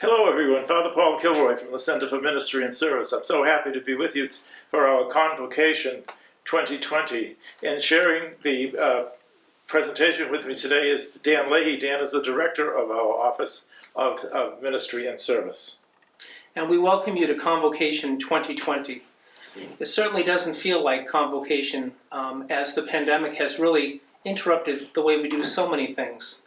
Hello everyone, Father Paul Kilroy from the Center for Ministry and Service. I'm so happy to be with you for our Convocation 2020, and sharing the presentation with me today is Dan Leahy. Dan is the director of our Office of Ministry and Service. And we welcome you to Convocation 2020. It certainly doesn't feel like Convocation as the pandemic has really interrupted the way we do so many things.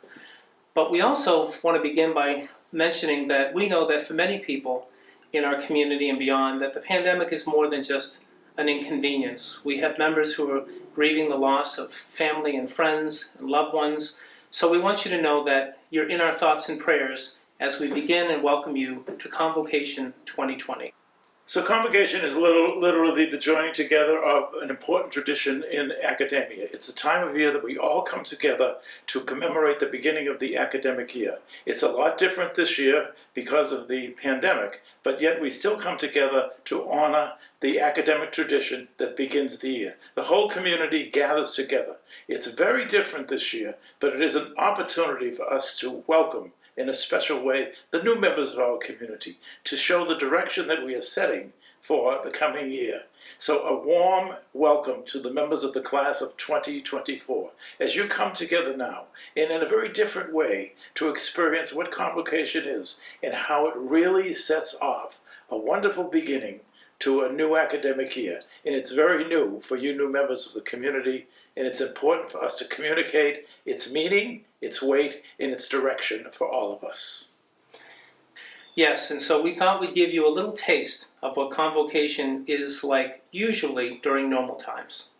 But we also want to begin by mentioning that we know that for many people in our community and beyond, that the pandemic is more than just an inconvenience. We have members who are grieving the loss of family and friends and loved ones. So we want you to know that you're in our thoughts and prayers as we begin and welcome you to Convocation 2020. So Convocation is literally the joining together of an important tradition in academia. It's a time of year that we all come together to commemorate the beginning of the academic year. It's a lot different this year because of the pandemic, but yet we still come together to honor the academic tradition that begins the year. The whole community gathers together. It's very different this year, but it is an opportunity for us to welcome in a special way the new members of our community, to show the direction that we are setting for the coming year. So a warm welcome to the members of the class of 2024 as you come together now and in a very different way to experience what Convocation is and how it really sets off a wonderful beginning to a new academic year. And it's very new for you new members of the community, and it's important for us to communicate its meaning, its weight, and its direction for all of us. Yes, and so we thought we'd give you a little taste of what Convocation is like usually during normal times.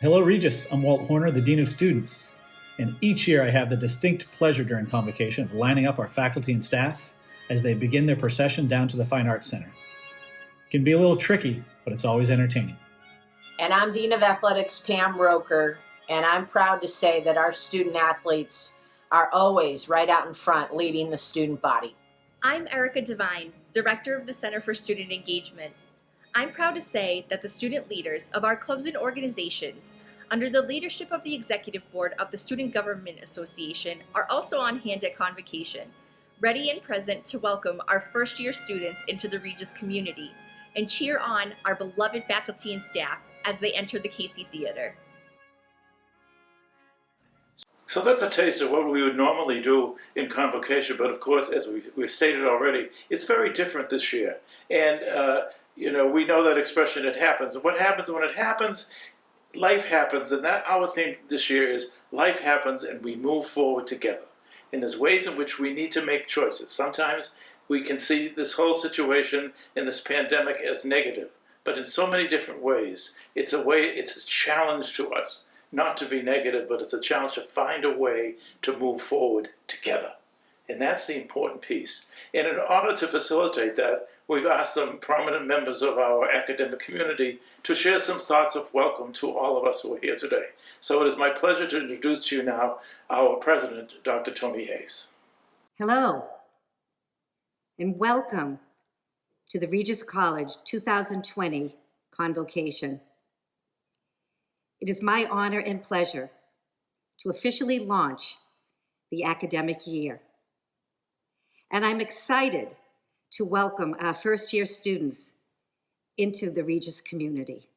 Hello, Regis. I'm Walt Horner, the Dean of Students. And each year I have the distinct pleasure during Convocation of lining up our faculty and staff as they begin their procession down to the Fine Arts Center. It can be a little tricky, but it's always entertaining. And I'm Dean of Athletics, Pam Roecker, and I'm proud to say that our student athletes are always right out in front leading the student body. I'm Erica DEVINE, Director of the Center for Student Engagement. I'm proud to say that the student leaders of our clubs and organizations, under the leadership of the Executive Board of the Student Government Association, are also on hand at Convocation, ready and present to welcome our first-year students into the Regis community and cheer on our beloved faculty and staff as they enter the Casey Theater. So that's a taste of what we would normally do in Convocation, but of course, as we've stated already, it's very different this year. And, we know that expression, it happens. And what happens when it happens? Life happens, and that our theme this year is life happens and we move forward together. And there's ways in which we need to make choices. Sometimes we can see this whole situation in this pandemic as negative, but in so many different ways, it's a challenge to us. Not to be negative, but it's a challenge to find a way to move forward together. And that's the important piece. And in order to facilitate that, we've asked some prominent members of our academic community to share some thoughts of welcome to all of us who are here today. So it is my pleasure to introduce to you now our president, Dr. Tony Hayes. Hello, and welcome to the Regis College 2020 Convocation. It is my honor and pleasure to officially launch the academic year. And I'm excited to welcome our first-year students into the Regis community.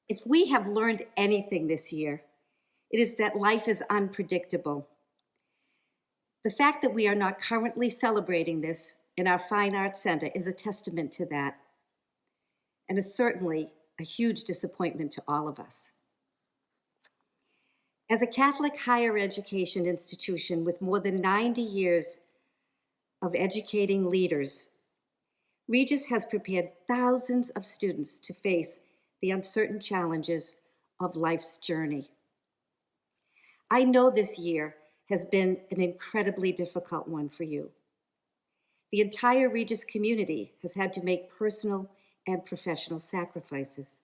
If we have learned anything this year, it is that life is unpredictable. The fact that we are not currently celebrating this in our Fine Arts Center is a testament to that, and is certainly a huge disappointment to all of us. As a Catholic higher education institution with more than 90 years of educating leaders, Regis has prepared thousands of students to face the uncertain challenges of life's journey. I know this year has been an incredibly difficult one for you. The entire Regis community has had to make personal and professional sacrifices.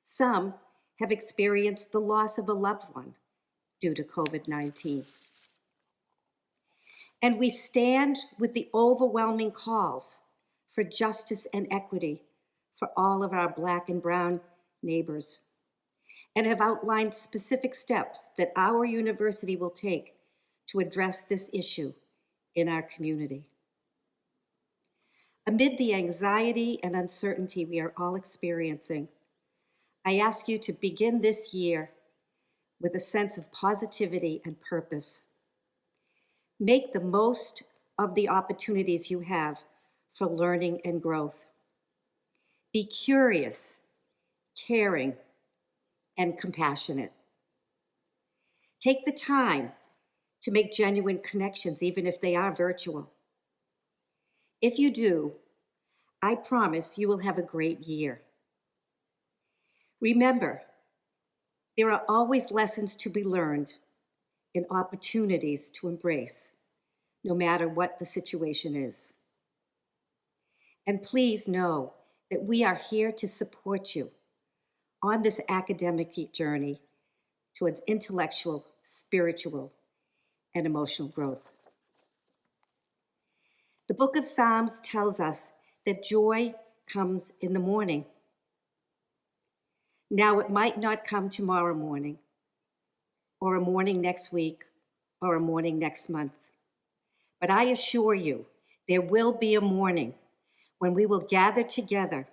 Some have experienced the loss of a loved one due to COVID-19. And we stand with the overwhelming calls for justice and equity for all of our Black and Brown neighbors, and have outlined specific steps that our university will take to address this issue in our community. Amid the anxiety and uncertainty we are all experiencing, I ask you to begin this year with a sense of positivity and purpose. Make the most of the opportunities you have for learning and growth. Be curious, caring, and compassionate. Take the time to make genuine connections, even if they are virtual. If you do, I promise you will have a great year. Remember, there are always lessons to be learned and opportunities to embrace, no matter what the situation is. And please know that we are here to support you on this academic journey towards intellectual, spiritual, and emotional growth. The book of Psalms tells us that joy comes in the morning. Now, it might not come tomorrow morning, or a morning next week, or a morning next month. But I assure you, there will be a morning when we will gather together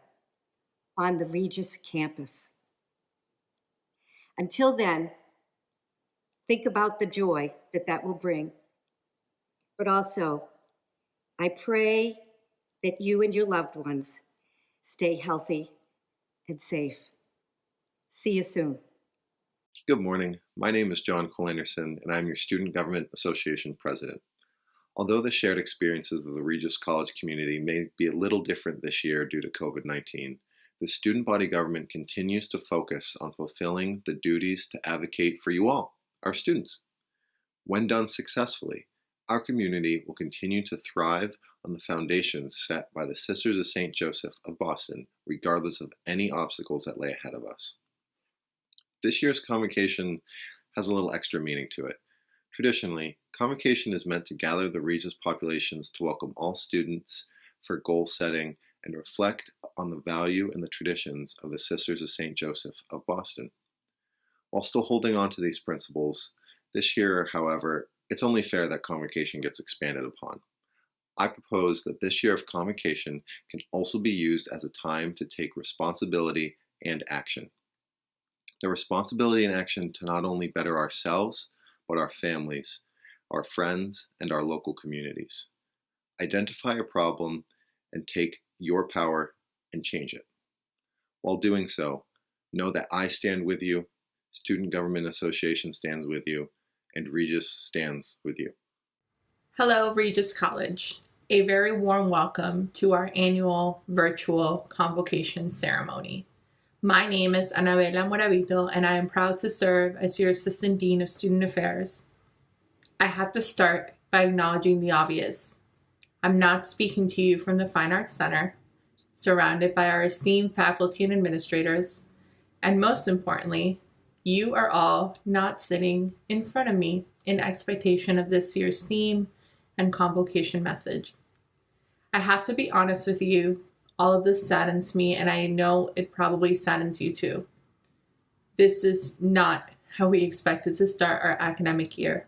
on the Regis campus. Until then, think about the joy that will bring. But also, I pray that you and your loved ones stay healthy and safe. See you soon. Good morning. My name is John Cole-Anderson, and I'm your Student Government Association President. Although the shared experiences of the Regis College community may be a little different this year due to COVID-19, the student body government continues to focus on fulfilling the duties to advocate for you all, our students. When done successfully, our community will continue to thrive on the foundations set by the Sisters of St. Joseph of Boston, regardless of any obstacles that lay ahead of us. This year's convocation has a little extra meaning to it. Traditionally, convocation is meant to gather the Regis populations to welcome all students for goal setting and reflect on the value and the traditions of the Sisters of St. Joseph of Boston. While still holding on to these principles, this year, however, it's only fair that convocation gets expanded upon. I propose that this year of convocation can also be used as a time to take responsibility and action. The responsibility and action to not only better ourselves, but our families, our friends, and our local communities. Identify a problem and take your power and change it. While doing so, know that I stand with you, Student Government Association stands with you, and Regis stands with you. Hello, Regis College. A very warm welcome to our annual virtual convocation ceremony. My name is ANABELLA MORABITO, and I am proud to serve as your Assistant Dean of Student Affairs. I have to start by acknowledging the obvious. I'm not speaking to you from the Fine Arts Center, surrounded by our esteemed faculty and administrators, and most importantly, you are all not sitting in front of me in expectation of this year's theme and convocation message. I have to be honest with you, all of this saddens me, and I know it probably saddens you too. This is not how we expected to start our academic year.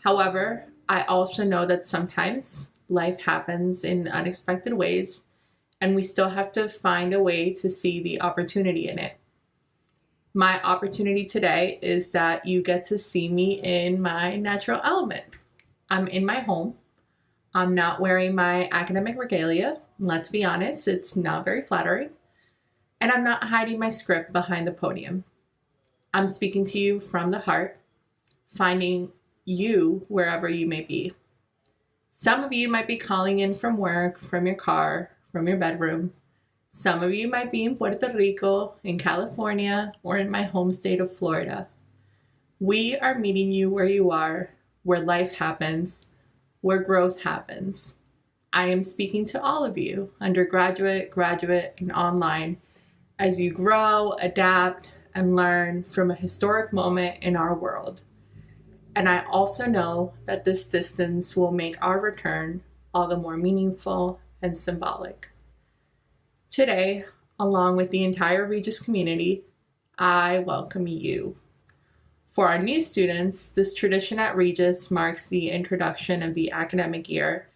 However, I also know that sometimes life happens in unexpected ways, and we still have to find a way to see the opportunity in it. My opportunity today is that you get to see me in my natural element. I'm in my home. I'm not wearing my academic regalia. Let's be honest, it's not very flattering. And I'm not hiding my script behind the podium. I'm speaking to you from the heart, finding you wherever you may be. Some of you might be calling in from work, from your car, from your bedroom. Some of you might be in Puerto Rico, in California, or in my home state of Florida. We are meeting you where you are, where life happens, where growth happens. I am speaking to all of you, undergraduate, graduate, and online, as you grow, adapt, and learn from a historic moment in our world. And I also know that this distance will make our return all the more meaningful and symbolic. Today, along with the entire Regis community, I welcome you. For our new students, this tradition at Regis marks the introduction of the academic year,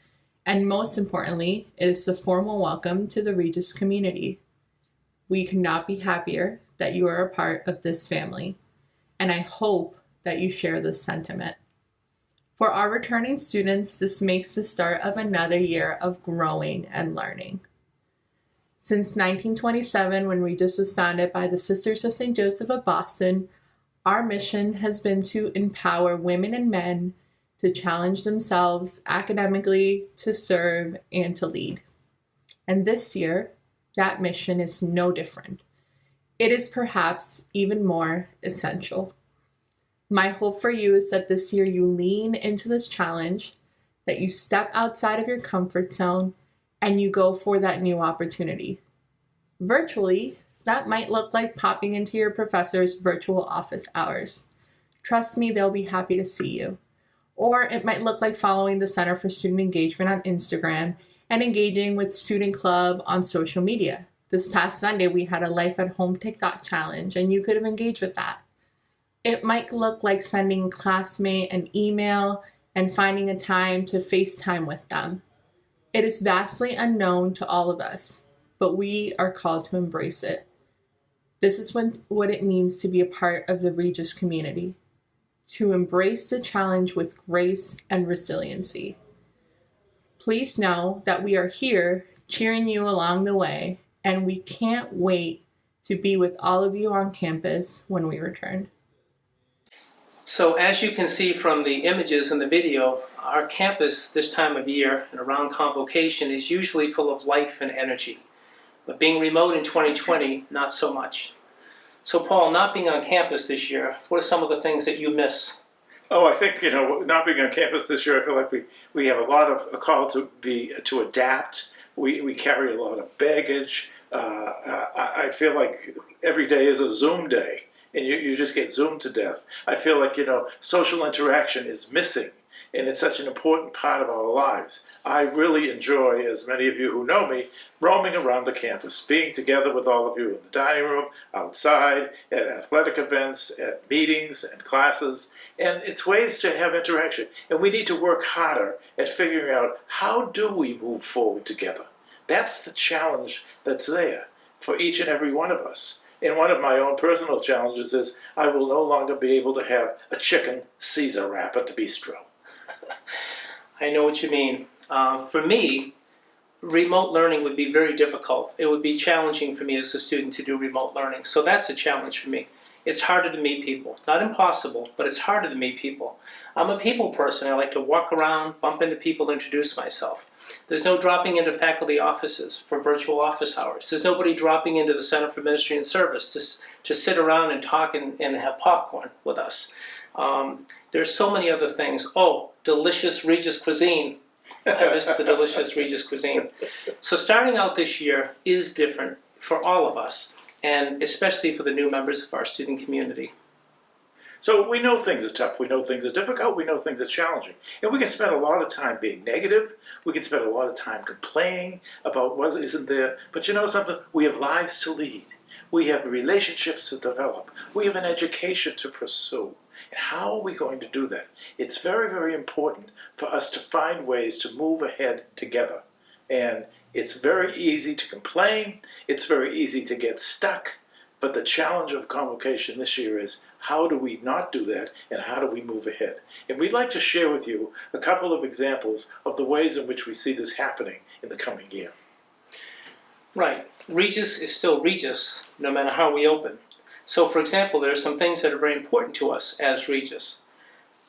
and most importantly, it is the formal welcome to the Regis community. We could not be happier that you are a part of this family, and I hope that you share this sentiment. For our returning students, this makes the start of another year of growing and learning. Since 1927, when Regis was founded by the Sisters of St. Joseph of Boston, our mission has been to empower women and men to challenge themselves academically, to serve, and to lead. And this year, that mission is no different. It is perhaps even more essential. My hope for you is that this year you lean into this challenge, that you step outside of your comfort zone, and you go for that new opportunity. Virtually, that might look like popping into your professor's virtual office hours. Trust me, they'll be happy to see you. Or it might look like following the Center for Student Engagement on Instagram and engaging with Student Club on social media. This past Sunday, we had a Life at Home TikTok challenge, and you could have engaged with that. It might look like sending a classmate an email and finding a time to FaceTime with them. It is vastly unknown to all of us, but we are called to embrace it. This is what it means to be a part of the Regis community, to embrace the challenge with grace and resiliency. Please know that we are here cheering you along the way, and we can't wait to be with all of you on campus when we return. So as you can see from the images in the video, our campus this time of year and around convocation is usually full of life and energy. But being remote in 2020, not so much. So Paul, not being on campus this year, what are some of the things that you miss? Oh, I think, not being on campus this year, I feel like we have a call to adapt. We carry a lot of baggage. I feel like every day is a Zoom day, and you just get Zoomed to death. I feel like, social interaction is missing, and it's such an important part of our lives. I really enjoy, as many of you who know me, roaming around the campus, being together with all of you in the dining room, outside, at athletic events, at meetings and classes. And it's ways to have interaction. And we need to work harder at figuring out, how do we move forward together? That's the challenge that's there for each and every one of us. And one of my own personal challenges is I will no longer be able to have a chicken Caesar wrap at the bistro. I know what you mean. For me, remote learning would be very difficult. It would be challenging for me as a student to do remote learning. So that's a challenge for me. It's harder to meet people. Not impossible, but it's harder to meet people. I'm a people person. I like to walk around, bump into people, introduce myself. There's no dropping into faculty offices for virtual office hours. There's nobody dropping into the Center for Ministry and Service to sit around and talk and have popcorn with us. There's so many other things. Oh, delicious Regis cuisine. I miss the delicious Regis cuisine. So starting out this year is different for all of us, and especially for the new members of our student community. So we know things are tough, we know things are difficult, we know things are challenging. And we can spend a lot of time being negative, we can spend a lot of time complaining about what isn't there. But you know something? We have lives to lead. We have relationships to develop. We have an education to pursue. And how are we going to do that? It's very, very important for us to find ways to move ahead together. And it's very easy to complain, it's very easy to get stuck, but the challenge of convocation this year is, how do we not do that, and how do we move ahead? And we'd like to share with you a couple of examples of the ways in which we see this happening in the coming year. Right. Regis is still Regis, no matter how we open. So, for example, there are some things that are very important to us as Regis.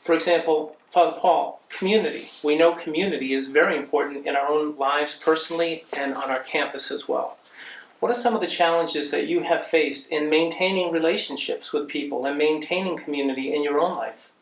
For example, Father Paul, community. We know community is very important in our own lives personally and on our campus as well. What are some of the challenges that you have faced in maintaining relationships with people and maintaining community in your own life?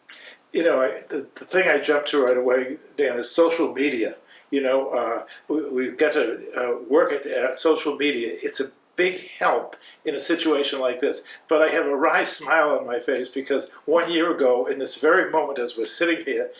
The thing I jumped to right away, Dan, is social media. We've got to work at social media. It's a big help in a situation like this. But I have a wry smile on my face because 1 year ago, in this very moment as we're sitting here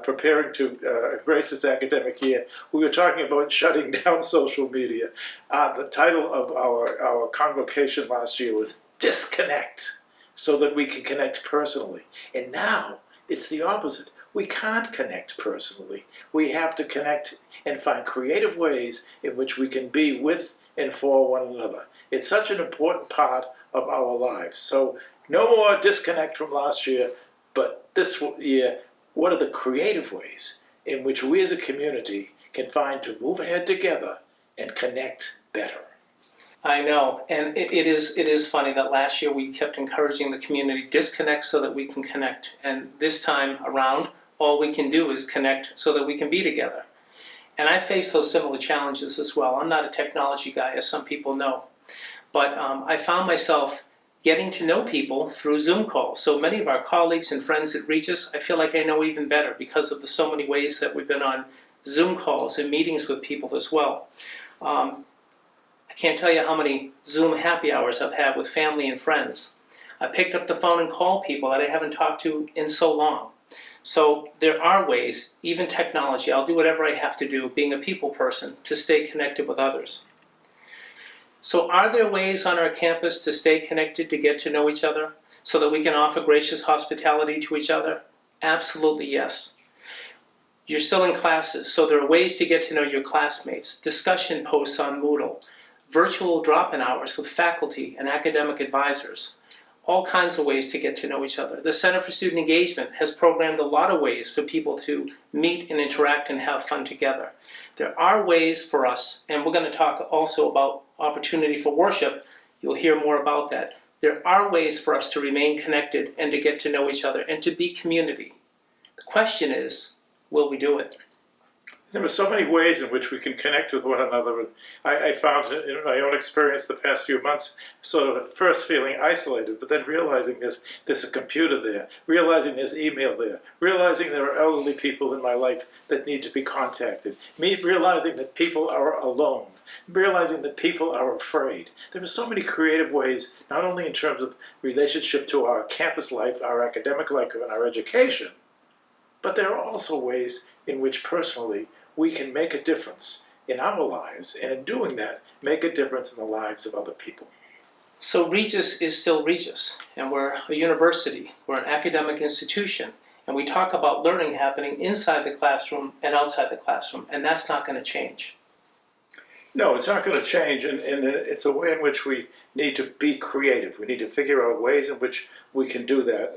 preparing to embrace this academic year, we were talking about shutting down social media. The title of our convocation last year was Disconnect. so that we can connect personally. And now it's the opposite. We can't connect personally. We have to connect and find creative ways in which we can be with and for one another. It's such an important part of our lives. So no more disconnect from last year, but this year, what are the creative ways in which we as a community can find to move ahead together and connect better? I know, and it is funny that last year we kept encouraging the community, disconnect so that we can connect. And this time around, all we can do is connect so that we can be together. And I face those similar challenges as well. I'm not a technology guy, as some people know. But I found myself getting to know people through Zoom calls. So many of our colleagues and friends at Regis, I feel like I know even better because of the so many ways that we've been on Zoom calls and meetings with people as well. I can't tell you how many Zoom happy hours I've had with family and friends. I picked up the phone and called people that I haven't talked to in so long. So there are ways, even technology, I'll do whatever I have to do, being a people person, to stay connected with others. So are there ways on our campus to stay connected, to get to know each other, so that we can offer gracious hospitality to each other? Absolutely yes. You're still in classes, so there are ways to get to know your classmates, discussion posts on Moodle, virtual drop-in hours with faculty and academic advisors, all kinds of ways to get to know each other. The Center for Student Engagement has programmed a lot of ways for people to meet and interact and have fun together. There are ways for us, and we're going to talk also about opportunity for worship. You'll hear more about that. There are ways for us to remain connected and to get to know each other and to be community. The question is, will we do it? There are so many ways in which we can connect with one another. And I found in my own experience the past few months, sort of at first feeling isolated, but then realizing there's a computer there, realizing there's email there, realizing there are elderly people in my life that need to be contacted, me realizing that people are alone, realizing that people are afraid. There are so many creative ways, not only in terms of relationship to our campus life, our academic life, and our education, but there are also ways in which personally we can make a difference in our lives, and in doing that, make a difference in the lives of other people. So Regis is still Regis, and we're a university, we're an academic institution, and we talk about learning happening inside the classroom and outside the classroom, and that's not going to change. No, it's not going to change, and it's a way in which we need to be creative. We need to figure out ways in which we can do that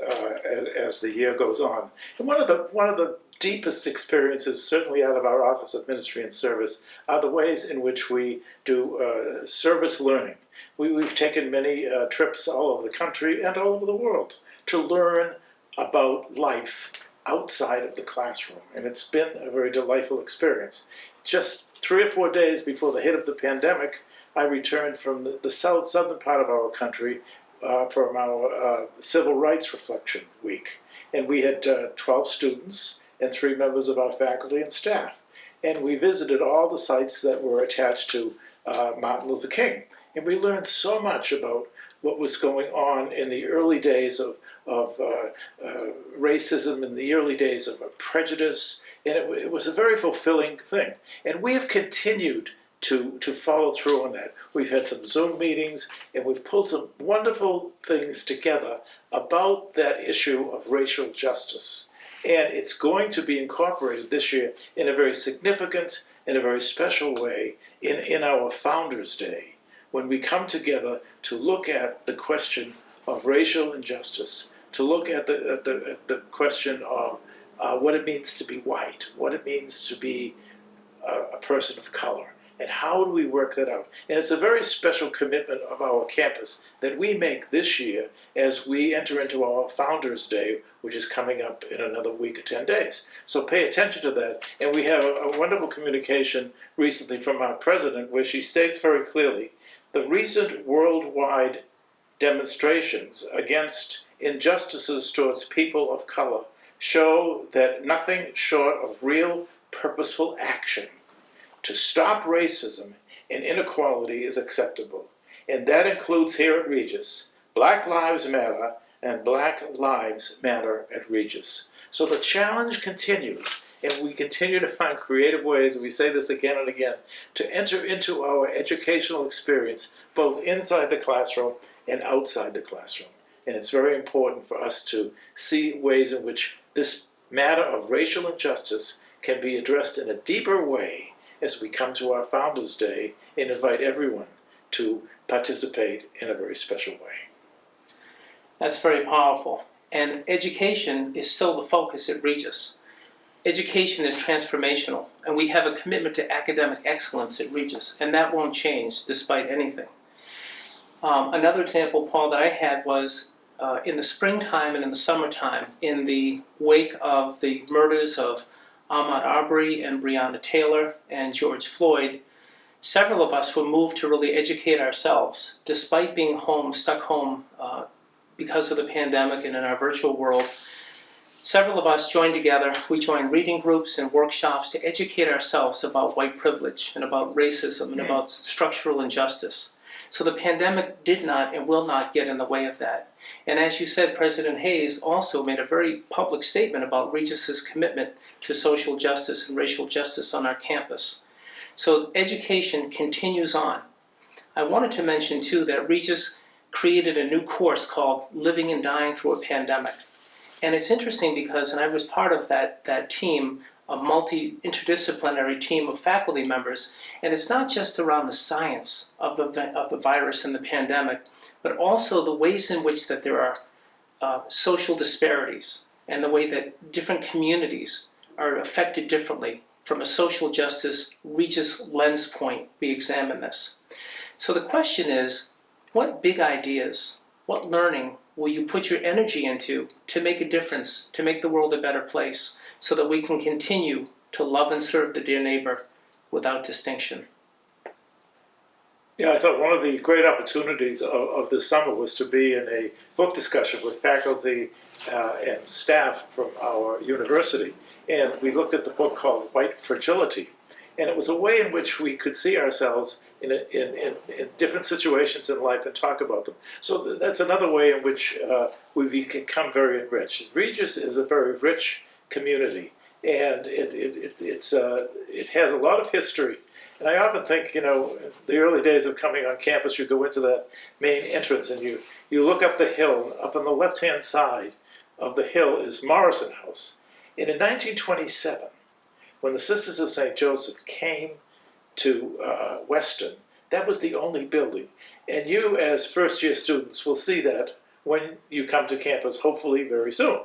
as the year goes on. And one of the deepest experiences, certainly out of our Office of Ministry and Service, are the ways in which we do service learning. We've taken many trips all over the country and all over the world to learn about life outside of the classroom, and it's been a very delightful experience. Just 3 or 4 days before the hit of the pandemic, I returned from the southern part of our country from our Civil Rights Reflection Week, and we had 12 students and 3 members of our faculty and staff. And we visited all the sites that were attached to Martin Luther King. And we learned so much about what was going on in the early days of racism, in the early days of prejudice. And it was a very fulfilling thing. And we have continued to follow through on that. We've had some Zoom meetings, and we've pulled some wonderful things together about that issue of racial justice. And it's going to be incorporated this year in a very significant and a very special way in our Founders Day, when we come together to look at the question of racial injustice, to look at the question of what it means to be white, what it means to be a person of color, and how do we work that out. And it's a very special commitment of our campus that we make this year as we enter into our Founders Day, which is coming up in another week or 10 days. So pay attention to that. And we have a wonderful communication recently from our president where she states very clearly, the recent worldwide demonstrations against injustices towards people of color show that nothing short of real purposeful action to stop racism and inequality is acceptable. And that includes here at Regis, Black Lives Matter and Black Lives Matter at Regis. So the challenge continues, and we continue to find creative ways, and we say this again and again, to enter into our educational experience, both inside the classroom and outside the classroom. And it's very important for us to see ways in which this matter of racial injustice can be addressed in a deeper way as we come to our Founders' Day and invite everyone to participate in a very special way. That's very powerful. And education is still the focus at Regis. Education is transformational, and we have a commitment to academic excellence at Regis, and that won't change despite anything. Another example, Paul, that I had was in the springtime and in the summertime, in the wake of the murders of Ahmaud Arbery and Breonna Taylor and George Floyd, several of us were moved to really educate ourselves, despite being home, stuck home because of the pandemic and in our virtual world. Several of us joined together. We joined reading groups and workshops to educate ourselves about white privilege and about racism and about structural injustice. So the pandemic did not and will not get in the way of that. And as you said, President Hayes also made a very public statement about Regis's commitment to social justice and racial justice on our campus. So education continues on. I wanted to mention too that Regis created a new course called Living and Dying Through a Pandemic. And it's interesting because, and I was part of that team, a multi-interdisciplinary team of faculty members, and it's not just around the science of the virus and the pandemic, but also the ways in which that there are social disparities and the way that different communities are affected differently. From a social justice Regis lens point, we examine this. So the question is, what big ideas, what learning will you put your energy into to make a difference, to make the world a better place, so that we can continue to love and serve the dear neighbor without distinction? Yeah, I thought one of the great opportunities of this summer was to be in a book discussion with faculty and staff from our university. And we looked at the book called White Fragility. And it was a way in which we could see ourselves in different situations in life and talk about them. So that's another way in which we become very enriched. Regis is a very rich community, and it has a lot of history. And I often think, you know, in the early days of coming on campus, you go into that main entrance and you look up the hill, and up on the left-hand side of the hill is Morrison House. And in 1927, when the Sisters of St. Joseph came to Western, that was the only building. And you, as first-year students, will see that when you come to campus, hopefully very soon.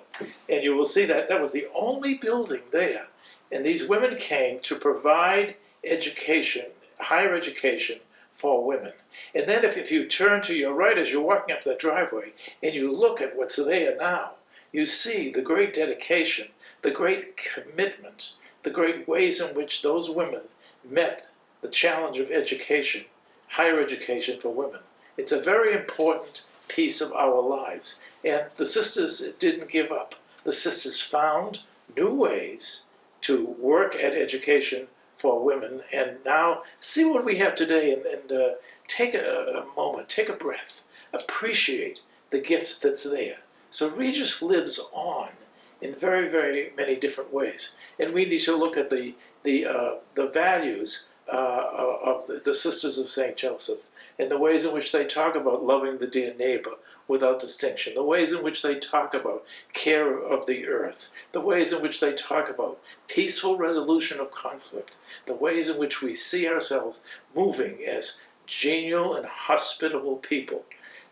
And you will see that that was the only building there. And these women came to provide education, higher education for women. And then if you turn to your right as you're walking up that driveway and you look at what's there now, you see the great dedication, the great commitment, the great ways in which those women met the challenge of education, higher education for women. It's a very important piece of our lives. And the sisters didn't give up. The sisters found new ways to work at education for women. And now see what we have today and take a moment, take a breath, appreciate the gift that's there. So Regis lives on in very, very many different ways. And we need to look at the values of the Sisters of St. Joseph and the ways in which they talk about loving the dear neighbor without distinction, the ways in which they talk about care of the earth, the ways in which they talk about peaceful resolution of conflict, the ways in which we see ourselves moving as genial and hospitable people.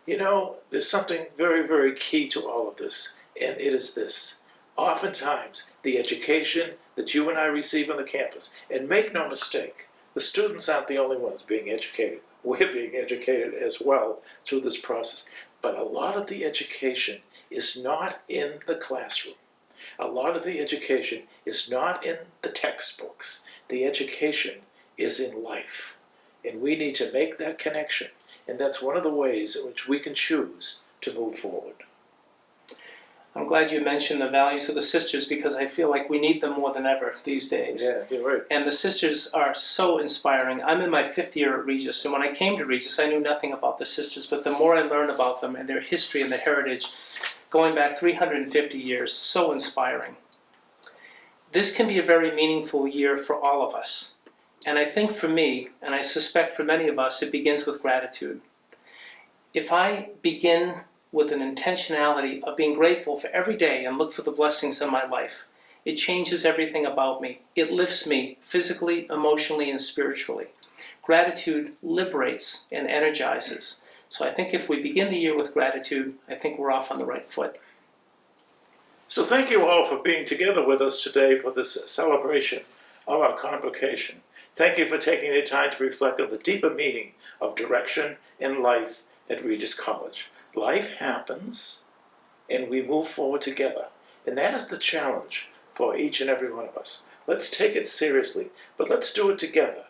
You know, there's something very, very key to all of this, and it is this. Oftentimes, the education that you and I receive on the campus, and make no mistake, the students aren't the only ones being educated. We're being educated as well through this process. But a lot of the education is not in the classroom. A lot of the education is not in the textbooks. The education is in life. And we need to make that connection. And that's one of the ways in which we can choose to move forward. I'm glad you mentioned the values of the sisters, because I feel like we need them more than ever these days. Yeah, you're right. And the sisters are so inspiring. I'm in my 5th year at Regis, and when I came to Regis, I knew nothing about the sisters, but the more I learned about them and their history and their heritage, going back 350 years, so inspiring. This can be a very meaningful year for all of us. And I think for me, and I suspect for many of us, it begins with gratitude. If I begin with an intentionality of being grateful for every day and look for the blessings in my life, it changes everything about me. It lifts me physically, emotionally, and spiritually. Gratitude liberates and energizes. So I think if we begin the year with gratitude, I think we're off on the right foot. So thank you all for being together with us today for this celebration of our convocation. Thank you for taking the time to reflect on the deeper meaning of direction in life at Regis College. Life happens, and we move forward together. And that is the challenge for each and every one of us. Let's take it seriously, but let's do it together.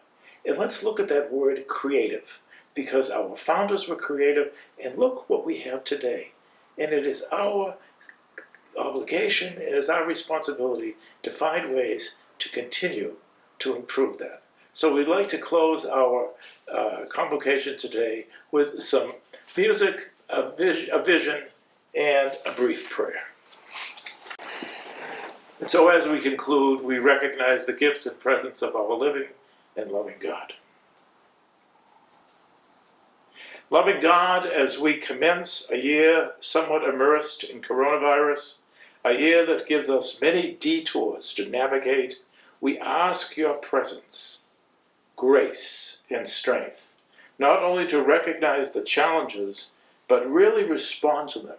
And let's look at that word creative, because our founders were creative, and look what we have today. And it is our obligation, it is our responsibility to find ways to continue to improve that. So we'd like to close our convocation today with some music, a vision, and a brief prayer. And so as we conclude, we recognize the gift and presence of our living and loving God. Loving God, as we commence a year somewhat immersed in coronavirus, a year that gives us many detours to navigate, we ask your presence, grace, and strength, not only to recognize the challenges, but really respond to them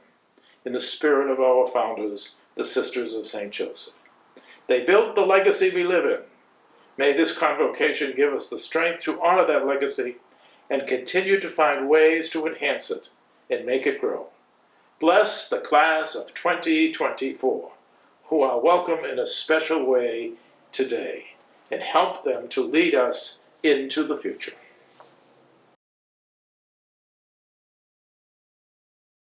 in the spirit of our founders, the Sisters of St. Joseph. They built the legacy we live in. May this convocation give us the strength to honor that legacy and continue to find ways to enhance it and make it grow. Bless the class of 2024, who are welcome in a special way today, and help them to lead us into the future.